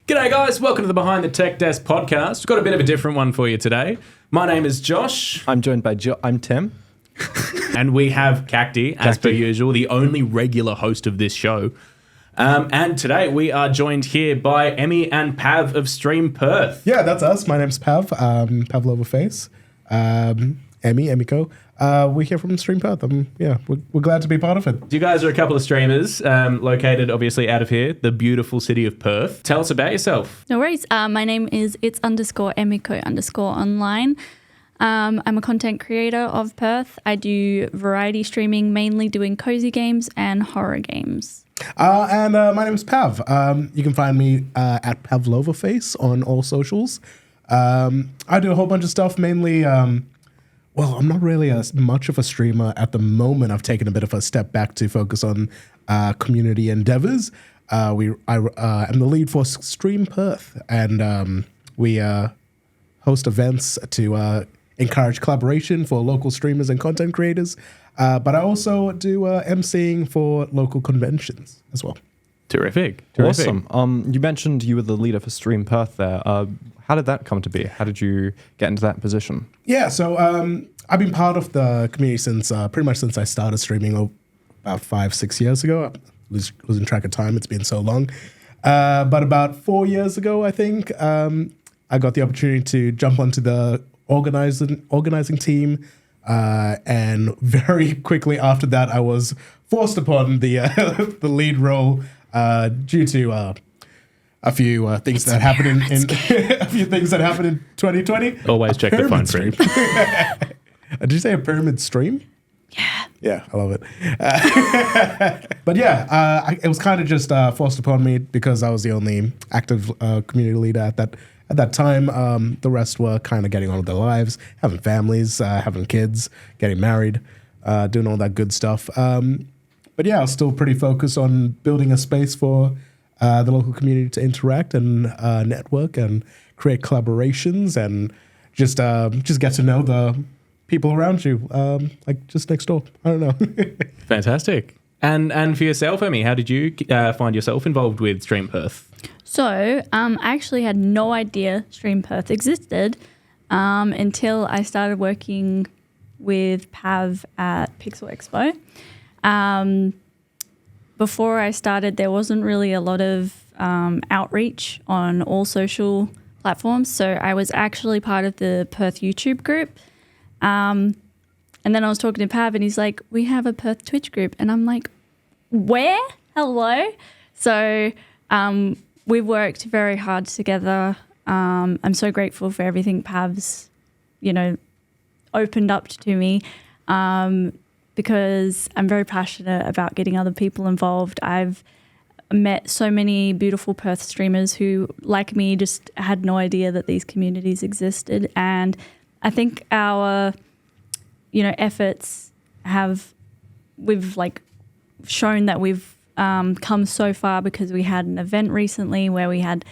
G'day guys, welcome to the Behind the Tech Desk podcast. We've got a bit of a different one for you today. My name is Josh. I'm joined by I'm Tim. And we have Cacti, as per usual, the only regular host of this show. And today we are joined here by Emmy and Pav of StreamPerth. Yeah, that's us. My name's Pav, PavlovaFace, Emmy, Emiko. We're here from StreamPerth. We're glad to be part of it. You guys are a couple of streamers located obviously out of here, the beautiful city of Perth. Tell us about yourself. No worries. My name is its_Emiko_online. I'm a content creator of Perth. I do variety streaming, mainly doing cozy games and horror games. And my name is Pav. You can find me at PavlovaFace on all socials. I do a whole bunch of stuff, mainly... I'm not really much of a streamer at the moment. I've taken a bit of a step back to focus on community endeavors. I'm the lead for StreamPerth, and we host events to encourage collaboration for local streamers and content creators. But I also do emceeing for local conventions as well. Terrific. Awesome. You mentioned you were the leader for StreamPerth there. How did that come to be? How did you get into that position? Yeah, so I've been part of the community since pretty much since I started streaming about 5-6 years ago. I was losing track of time. It's been so long. But about 4 years ago, I think, I got the opportunity to jump onto the organizing team. And very quickly after that, I was forced upon the the lead role due to a few things that happened in 2020. Always check the phone stream. Did you say a pyramid stream? Yeah. Yeah, I love it. But yeah, it was kind of just forced upon me because I was the only active community leader at that time. The rest were kind of getting on with their lives, having families, having kids, getting married, doing all that good stuff. But yeah, I was still pretty focused on building a space for the local community to interact and network and create collaborations and just get to know the people around you, like just next door. I don't know. Fantastic. And for yourself, Emmy, how did you find yourself involved with StreamPerth? So I actually had no idea StreamPerth existed until I started working with Pav at Pixel Expo. Before I started, there wasn't really a lot of outreach on all social platforms. So I was actually part of the Perth YouTube group. And then I was talking to Pav and he's like, we have a Perth Twitch group. And I'm like, where? Hello? So we've worked very hard together. I'm so grateful for everything Pav's, opened up to me. Because I'm very passionate about getting other people involved. I've met so many beautiful Perth streamers who, like me, just had no idea that these communities existed. And I think our, efforts we've shown that we've come so far because we had an event recently where we had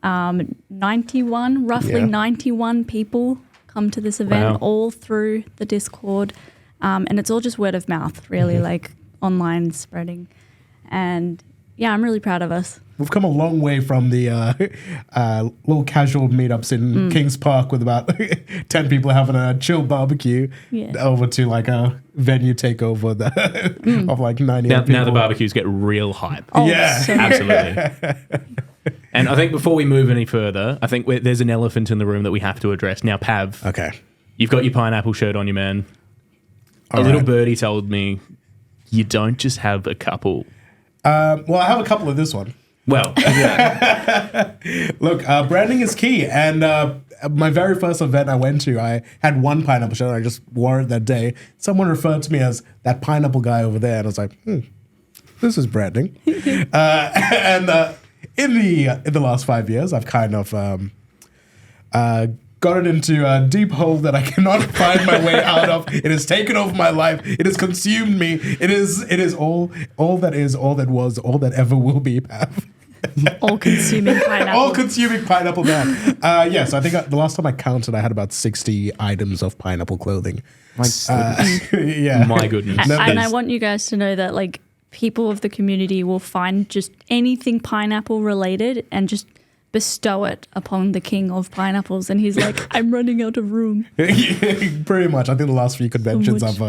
roughly 91 people come to this event, all through the Discord. And it's all just word of mouth, really, like online spreading. And yeah, I'm really proud of us. We've come a long way from the little casual meetups in Kings Park with about 10 people having a chill barbecue over to like a venue takeover of like 90 people. Now the barbecues get real hype. Oh, yeah, so absolutely. And I think before we move any further, I think there's an elephant in the room that we have to address. Now, Pav, okay, you've got your pineapple shirt on you, man. All little right. birdie told me you don't just have a couple. Well, I have a couple of this one. Well, look, branding is key. And my very first event I went to, I had one pineapple shirt. I just wore it that day. Someone referred to me as that pineapple guy over there. And I was like, this is branding. And in the last 5 years, I've kind of gotten into a deep hole that I cannot find my way out of. It has taken over my life. It has consumed me. It is all that is, all that was, all that ever will be, Pav. All-consuming pineapple. All-consuming pineapple man. Yes, I think the last time I counted, I had about 60 items of pineapple clothing. Yeah. My goodness. And I want you guys to know that, like, people of the community will find just anything pineapple related and just bestow it upon the king of pineapples, and he's like, "I'm running out of room." Pretty much. I think the last few conventions I've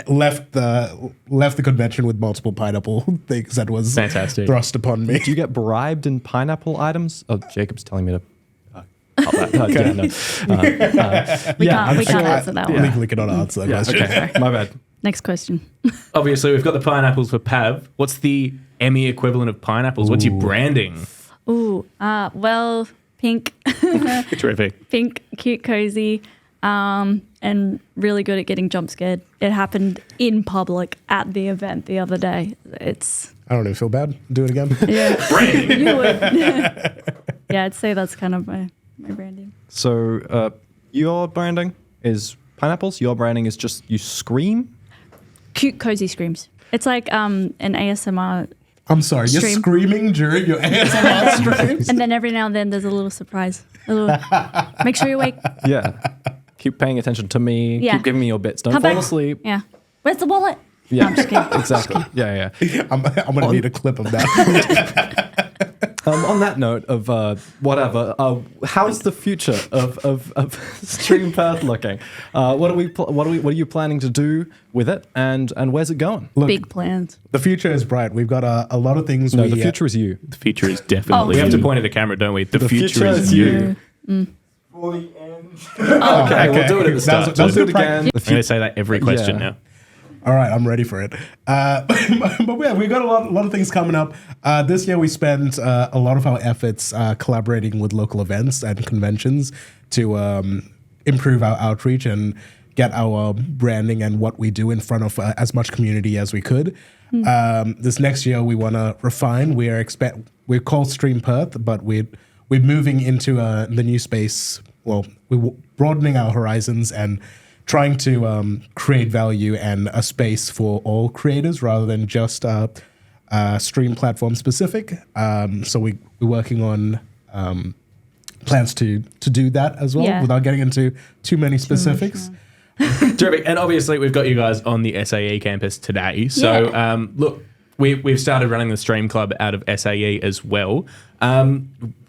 left the convention with multiple pineapple things that was Fantastic. thrust upon me. Do you get bribed in pineapple items? Oh, Jacob's telling me to. Cut that. Yeah, no. We can't answer that one. Legally cannot answer that question. Okay, my bad. Next question. Obviously, we've got the pineapples for Pav. What's the Emmy equivalent of pineapples? What's your branding? Ooh, well, pink, Terrific. pink, cute, cozy, and really good at getting jump scared. It happened in public at the event the other day. It's I don't even feel bad. Do it again. yeah, Branding. you would. Yeah, I'd say that's kind of my branding. So your branding is pineapples. Your branding is just you scream. Cute, cozy screams. It's like an ASMR, I'm sorry. You're Stream. screaming during your ASMR streams. and then every now and then there's a little surprise. Make sure you're awake. Yeah. Keep paying attention to me. Yeah. Keep giving me your bits. Don't Come fall back. asleep. Yeah. Where's the wallet? Yeah, I'm just kidding. exactly. Yeah. I'm gonna need a clip of that. On that note of whatever, how's the future of StreamPerth looking? What are you planning to do with it, and where's it going? Look, Big plans. the future is bright. We've got a lot of things. No, the future is you. The future is definitely. Oh, we have to you. point at the camera, don't we? The future future is is you. you. For the end. Okay, we'll do it at the start. That was We'll do it good practice. again. I'm going to say that every question Yeah. now. All right, I'm ready for it. But yeah, we've got a lot of things coming up. This year we spent a lot of our efforts collaborating with local events and conventions to improve our outreach and get our branding and what we do in front of as much community as we could. This next year we want to refine. We're called StreamPerth, but we're moving into the new space. Well, we're broadening our horizons and trying to create value and a space for all creators rather than just stream platform specific. So we're working on plans to do that as well, Yeah. without getting into too many specifics. Terrific. And obviously, we've got you guys on the SAE campus today. So, Yeah. look, we've started running the Stream Club out of SAE as well.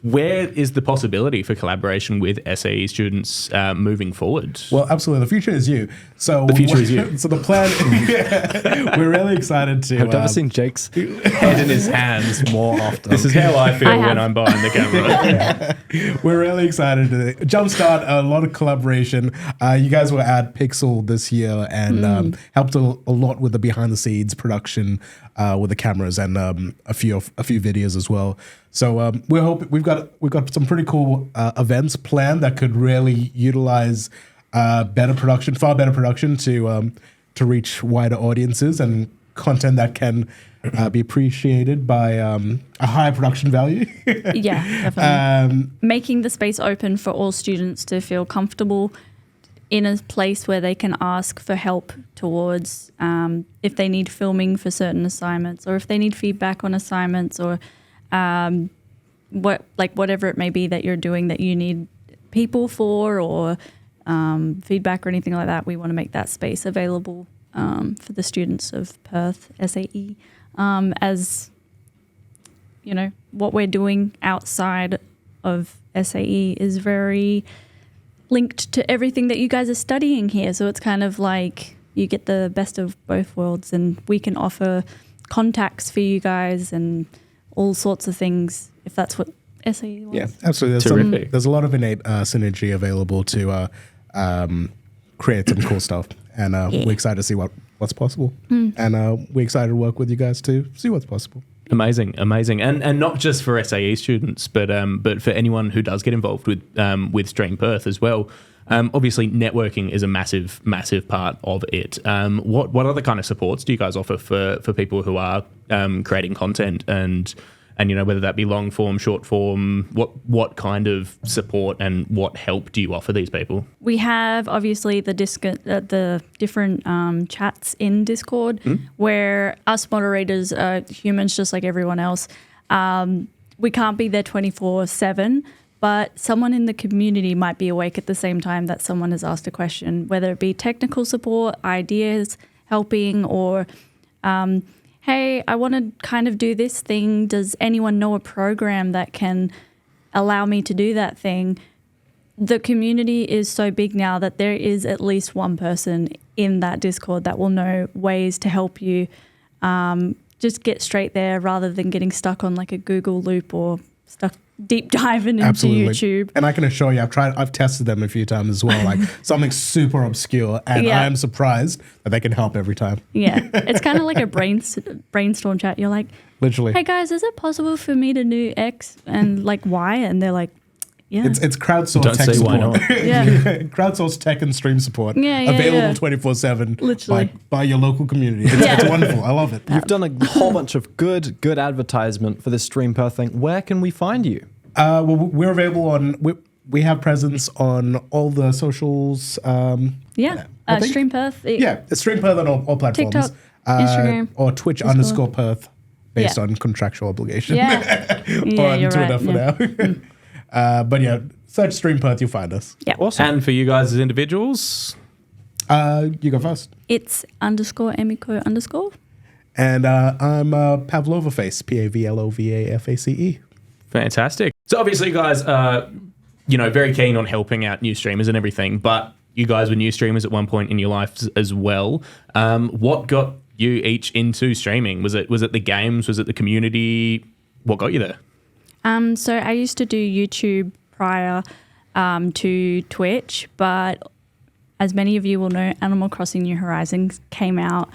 Where is the possibility for collaboration with SAE students moving forward? Well, absolutely. The future is you. So The future is you. So the plan, we're really excited to. I've never seen Jake's head in his hands more often. This is how I feel I when have. I'm behind the camera. We're really excited to jumpstart a lot of collaboration. You guys were at Pixel this year and helped a lot with the behind the scenes production with the cameras and a few videos as well. So we've got some pretty cool events planned that could really utilize far better production to reach wider audiences and content that can be appreciated by a higher production value. Yeah, definitely. Making the space open for all students to feel comfortable in a place where they can ask for help towards if they need filming for certain assignments or if they need feedback on assignments or whatever it may be that you're doing that you need people for or feedback or anything like that. We want to make that space available for the students of Perth SAE. As you know, what we're doing outside of SAE is very linked to everything that you guys are studying here. So it's kind of like you get the best of both worlds, and we can offer contacts for you guys and all sorts of things if that's what SAE wants. Yeah, absolutely. Terrific. There's a lot of innate synergy available to create some cool stuff, and we're excited to see what's possible. And we're excited to work with you guys to see what's possible. Amazing, and not just for SAE students, but for anyone who does get involved with StreamPerth as well. Obviously, networking is a massive part of it. What other kind of supports do you guys offer for people who are creating content and you know, whether that be long form, short form? What kind of support and what help do you offer these people? We have obviously the different chats in Discord where us moderators are humans just like everyone else. We can't be there 24/7, but someone in the community might be awake at the same time that someone has asked a question, whether it be technical support, ideas, helping, or hey, I want to kind of do this thing. Does anyone know a program that can allow me to do that thing? The community is so big now that there is at least one person in that Discord that will know ways to help you just get straight there rather than getting stuck on like a Google loop or stuck deep diving into YouTube. And I can assure you, I've tested them a few times as well, like something super obscure, and I am surprised that they can help every time. Yeah, it's kind of like a brainstorm chat. You're like, literally, hey guys, is it possible for me to do X and like Y? And they're like, yeah. It's crowdsourced Don't tech say support. why not. Yeah. Crowdsourced tech and stream support. Yeah, available 24/7 Literally. by your local community. It's wonderful. I love it. You've done a whole bunch of good advertisement for this StreamPerth thing. Where can we find you? Well, we're available on. We have presence on all the socials. StreamPerth. It's StreamPerth on all platforms. TikTok, Instagram, or Twitch _Perth, based on contractual obligation. Yeah, on you're Twitter right. for now. But yeah, search StreamPerth, you'll find us. Yeah. Awesome. And for you guys as individuals, You go first. It's _Emiko_. And I'm PavlovaFace, PavlovaFace. fantastic. So obviously, you guys are, very keen on helping out new streamers and everything, but you guys were new streamers at one point in your lives as well. What got you each into streaming? Was it the games? Was it the community? What got you there? So I used to do YouTube prior to Twitch, but as many of you will know, Animal Crossing New Horizons came out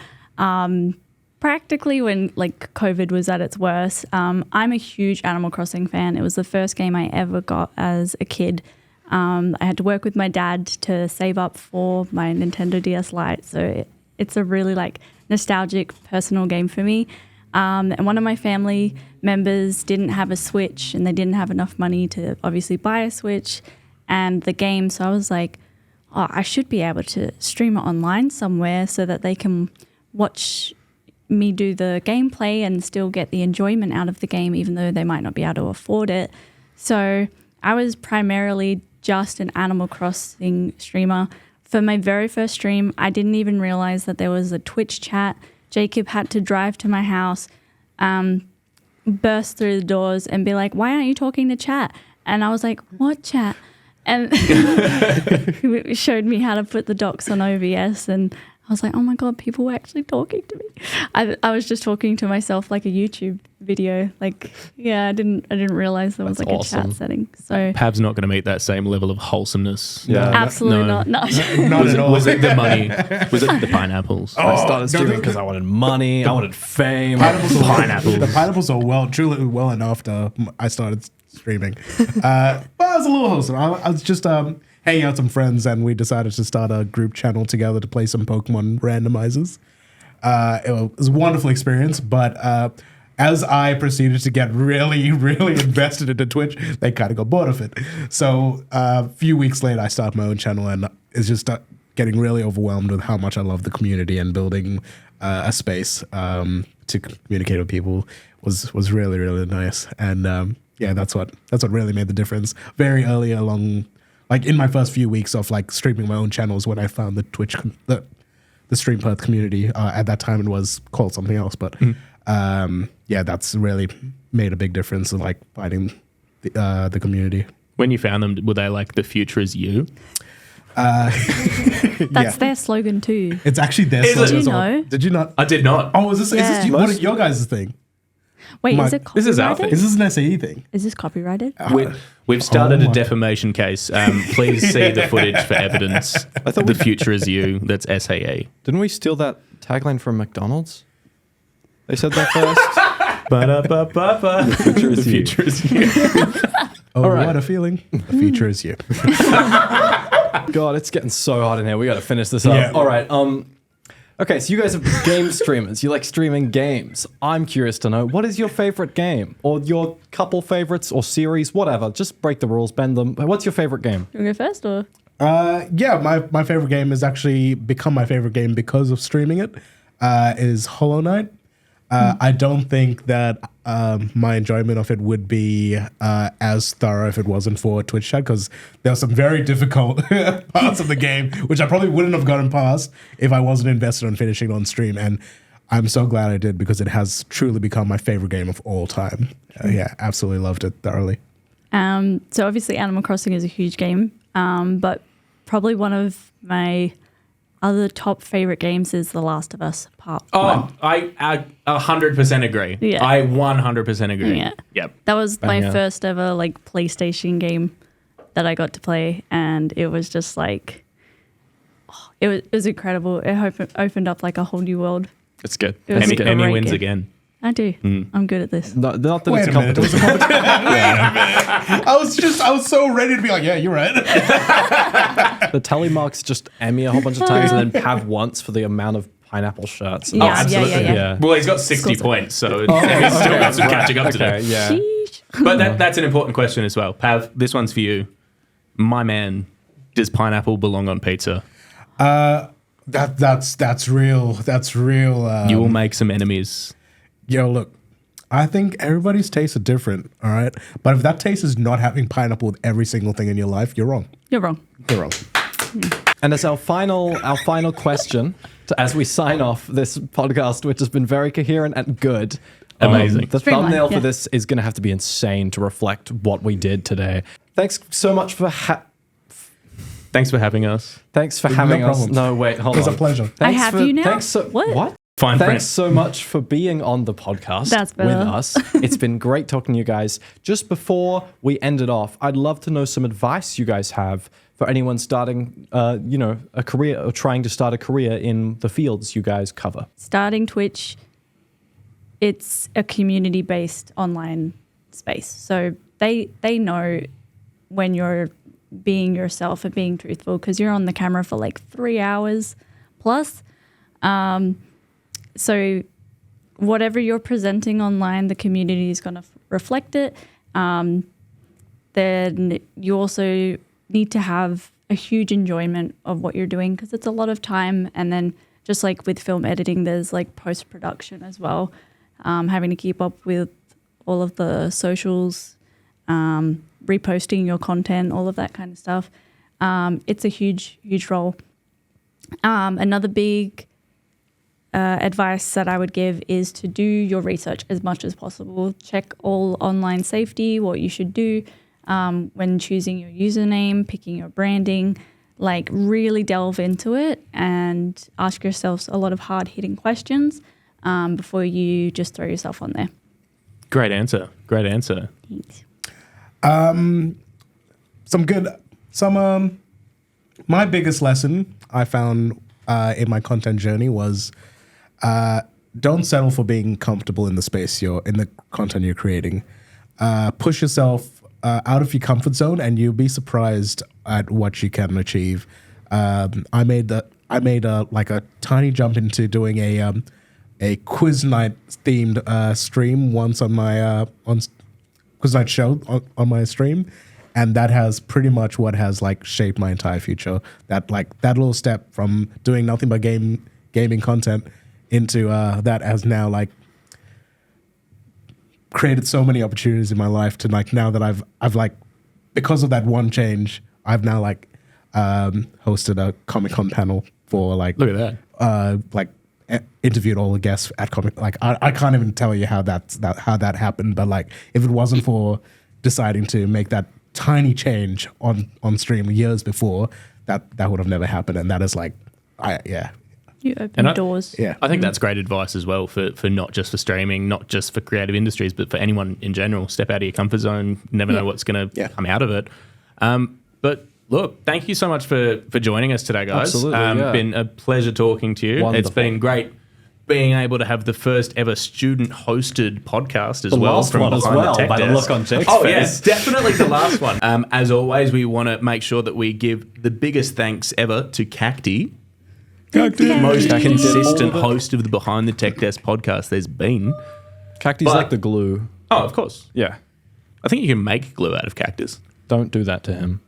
practically when like COVID was at its worst. I'm a huge Animal Crossing fan. It was the first game I ever got as a kid. I had to work with my dad to save up for my Nintendo DS Lite, so it's a really like nostalgic personal game for me. And one of my family members didn't have a Switch and they didn't have enough money to obviously buy a Switch and the game. So I was like, oh, I should be able to stream it online somewhere so that they can watch me do the gameplay and still get the enjoyment out of the game, even though they might not be able to afford it. So I was primarily just an Animal Crossing streamer. For my very first stream, I didn't even realize that there was a Twitch chat. Jacob had to drive to my house, burst through the doors and be like, why aren't you talking to chat? And I was like, what chat? And he showed me how to put the docs on OBS and I was like, oh my God, people were actually talking to me. I was just talking to myself like a YouTube video. Like, yeah, I didn't realize there was That's like awesome. a chat setting. So Pav's not going to meet that same level of wholesomeness. Yeah. absolutely No. not. No. Not at all. Was it the money? Was it the pineapples? I started streaming because I wanted money, I wanted fame. The pineapples are truly well enough after I started streaming. But I was a little wholesome. I was just hanging out with some friends and we decided to start a group channel together to play some Pokemon randomizers. It was a wonderful experience, but as I proceeded to get really, really invested into Twitch, they kind of got bored of it. So a few weeks later, I started my own channel and it's just getting really overwhelmed with how much I love the community and building a space to communicate with people was really, really nice. And that's what really made the difference. Very early along, like in my first few weeks of like streaming my own channels, when I found the Twitch, the StreamPerth community. At that time, it was called something else, but that's really made a big difference in like finding the community. When you found them, were they like the future is you? That's their slogan too. It's actually their Is it? slogan Did as you well. know? Did you not? I did not. Oh, is this Yeah. what is your guys' thing? Wait, My- is it This is our copyrighted? thing. Is this an SAE thing? Is this copyrighted? We've started Oh a my- defamation case. Please see the footage for evidence. The future is you. That's SAE. Didn't we steal that tagline from McDonald's? They said that first. Ba-da-ba-ba-ba. The future is you. Oh, All right. what a feeling. The future is you. God, it's getting so hot in here. We got to finish this up. Yeah. All right. Okay, so you guys are game streamers. You like streaming games. I'm curious to know, what is your favorite game? Or your couple favorites or series, whatever. Just break the rules, bend them. What's your favorite game? You want to go first or? My favorite game has actually become my favorite game because of streaming it. Is Hollow Knight. I don't think that my enjoyment of it would be as thorough if it wasn't for Twitch chat, because there are some very difficult parts of the game which I probably wouldn't have gotten past if I wasn't invested on finishing it on stream. And I'm so glad I did because it has truly become my favorite game of all time. Yeah, absolutely loved it thoroughly. So obviously Animal Crossing is a huge game, but probably one of my other top favorite games is The Last of Us Part 1. Oh, I 100% agree. Yeah. I 100% agree. Yeah. Yep. That was my Banger. first ever like PlayStation game that I got to play, and it was just like, it was incredible. It opened up like a whole new world. It's good. It was It's a good. great Emmy wins game. again. I do. I'm good at this. Not that Wait it's a minute. It was competition. a competition. I was so ready to be like, yeah, you're right. The tally marks just Emmy a whole bunch of times and then Pav once for the amount of pineapple shirts. Yeah, Oh, absolutely. yeah. Well, he's got 60 Scores. points, so he's still got some catching up to do. Okay, yeah. Sheesh. But that's an important question as well. Pav, this one's for you. My man, does pineapple belong on pizza? That's real. That's real. You will make some enemies. Yo, look, I think everybody's tastes are different, all right? But if that taste is not having pineapple with every single thing in your life, you're wrong. You're wrong. You're wrong. And as our final question, as we sign off this podcast, which has been very coherent and good. Amazing. The Streamlined, thumbnail yeah. for this is going to have to be insane to reflect what we did today. Thanks so much for Thanks for having us. having us. problem. No, wait, hold It was on. a pleasure. Thanks I have for- you now? Thanks so, What? Fine print. Thanks so much for being on the podcast That's with better. us. It's been great talking to you guys. Just before we end it off, I'd love to know some advice you guys have for anyone starting, a career or trying to start a career in the fields you guys cover. Starting Twitch, it's a community-based online space. So they know when you're being yourself and being truthful because you're on the camera for like 3 hours plus. So whatever you're presenting online, the community is going to reflect it. Then you also need to have a huge enjoyment of what you're doing because it's a lot of time. And then just like with film editing, there's like post-production as well, having to keep up with all of the socials, reposting your content, all of that kind of stuff. It's a huge, huge role. Another big advice that I would give is to do your research as much as possible. Check all online safety, what you should do when choosing your username, picking your branding. Like really delve into it and ask yourselves a lot of hard-hitting questions before you just throw yourself on there. Great answer. Thanks. My biggest lesson I found in my content journey was don't settle for being comfortable in the space in the content you're creating. Push yourself out of your comfort zone, and you'll be surprised at what you can achieve. I made a tiny jump into doing a quiz night themed stream once on my quiz night show on my stream. And that has pretty much what has like shaped my entire future. That little step from doing nothing but gaming content into that has now like created so many opportunities in my life to like now that I've like because of that one change, I've now like hosted a Comic-Con panel for like Look at that. Interviewed all the guests at Comic. Like I can't even tell you how that happened, but like if it wasn't for deciding to make that tiny change on stream years before, that would have never happened. And that is like, You open doors. yeah. I think that's great advice as well for not just for streaming, not just for creative industries, but for anyone in general. Step out of your comfort zone. Never know what's going to come out of it. But look, thank you so much for joining us today, guys. Absolutely, Been a pleasure talking to you. Wonderful. It's been great being able to have the first ever student-hosted podcast as The well. last one as behind well, tech by the desk. look on Jake's Oh, face. yes, definitely the last one. As always, we want to make sure that we give the biggest thanks ever to Cacti, most Cacti. consistent host of the Behind the Tech Desk podcast there's been. Cacti's But- like the glue. Oh, of course. Yeah. I think you can make glue out of cactus. Don't do that to him.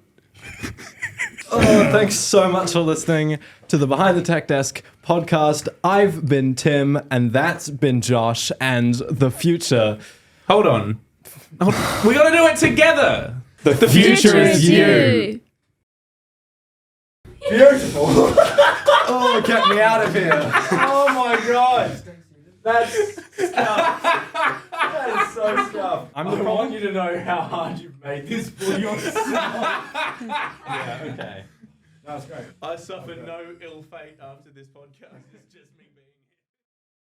Thanks so much for listening to the Behind the Tech Desk podcast. I've been Tim, and that's been Josh, and the future. Hold on. We got to do it together. The future is you. Beautiful. Oh, get me out of here. Oh my God. That's scuffed. That is so scuffed. I want you to know how hard you've made this for yourself. Yeah, okay. That was great. I suffer no ill fate after this podcast. It's just me being